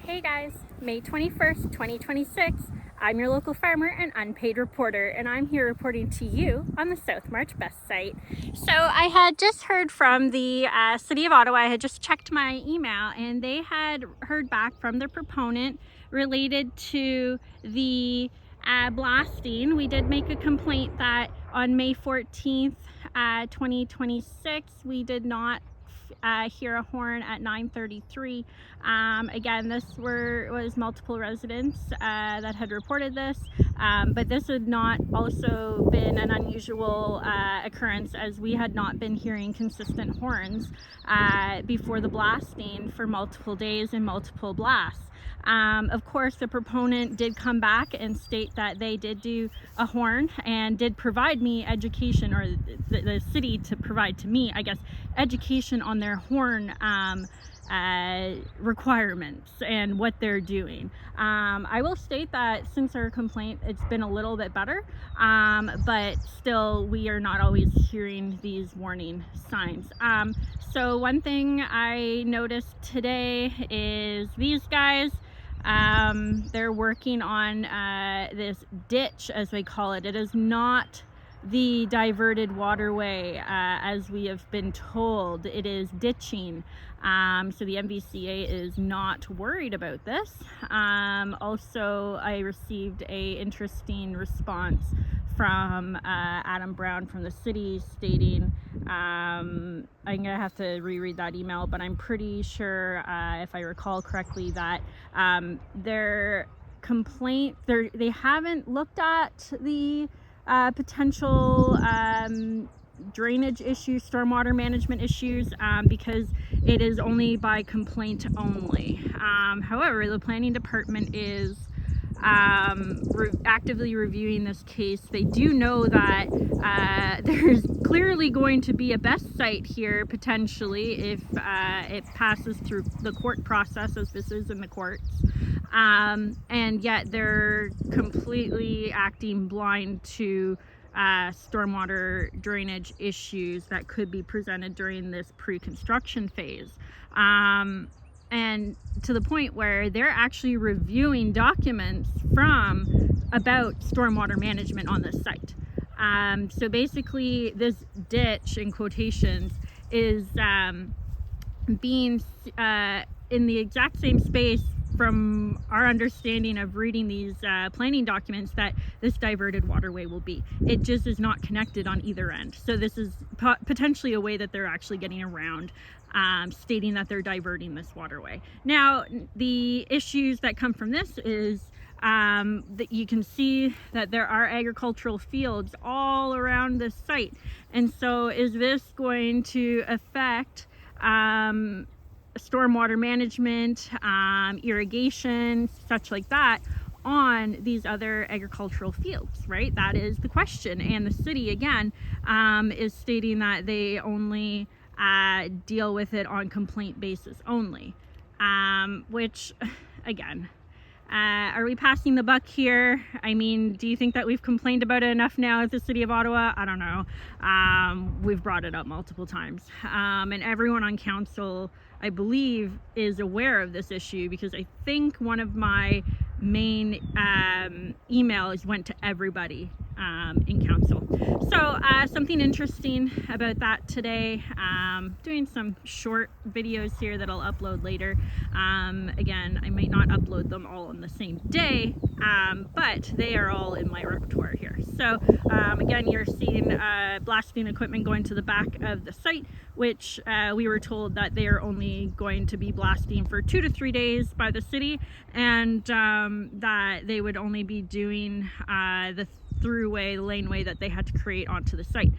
Hey guys, May 21st, 2026. I'm your local farmer and unpaid reporter, and I'm here reporting to you on the South March BESS site. So I had just heard from the City of Ottawa. I had just checked my email, and they had heard back from the proponent related to the blasting. We did make a complaint that on May 14th, 2026, we did not hear a horn at 9:33. Again, this was multiple residents that had reported this, but this had not also been an unusual occurrence, as we had not been hearing consistent horns before the blasting for multiple days and multiple blasts. Of course, the proponent did come back and state that they did do a horn and did provide me education, or the city to provide to me, I guess, education on their horn requirements and what they're doing. I will state that since our complaint, it's been a little bit better, but still we are not always hearing these warning signs. So one thing I noticed today is these guys, they're working on this ditch, as they call it. It is not the diverted waterway as we have been told. It is ditching. So the MVCA is not worried about this. Also, I received a interesting response from Adam Brown from the city stating, I'm gonna have to reread that email, but I'm pretty sure, if I recall correctly, that their complaint, they haven't looked at the potential drainage issues, stormwater management issues, because it is only by complaint only. However, the planning department is actively reviewing this case. They do know that there's clearly going to be a BESS site here potentially if it passes through the court process, as this is in the courts. And yet they're completely acting blind to stormwater drainage issues that could be presented during this pre-construction phase. And to the point where they're actually reviewing documents about stormwater management on this site. So basically this ditch, in quotations, is being in the exact same space, from our understanding of reading these planning documents, that this diverted waterway will be. It just is not connected on either end. So this is potentially a way that they're actually getting around stating that they're diverting this waterway. Now, the issues that come from this is that you can see that there are agricultural fields all around this site. And so is this going to affect stormwater management, irrigation, such like that, on these other agricultural fields, right? That is the question. And the city, again, is stating that they only deal with it on complaint basis only, which, again, are we passing the buck here? I mean, do you think that we've complained about it enough now at the City of Ottawa? I don't know. We've brought it up multiple times. And everyone on council, I believe, is aware of this issue, because I think one of my main emails went to everybody in council. So something interesting about that today, doing some short videos here that I'll upload later. Again, I might not upload them all on the same day, but they are all in my repertoire here. So again, you're seeing blasting equipment going to the back of the site, which we were told that they are only going to be blasting for 2 to 3 days by the city, and that they would only be doing the throughway, the laneway that they had to create onto the site.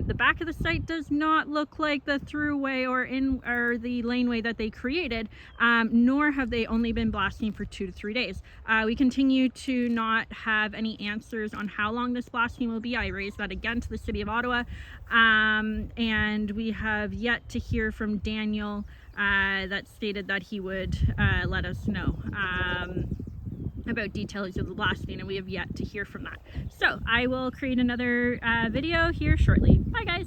The back of the site does not look like the throughway or the laneway that they created, nor have they only been blasting for 2 to 3 days. We continue to not have any answers on how long this blasting will be. I raised that again to the City of Ottawa, and we have yet to hear from Daniel that stated that he would let us know about details of the blasting, and we have yet to hear from that. So I will create another video here shortly. Bye guys.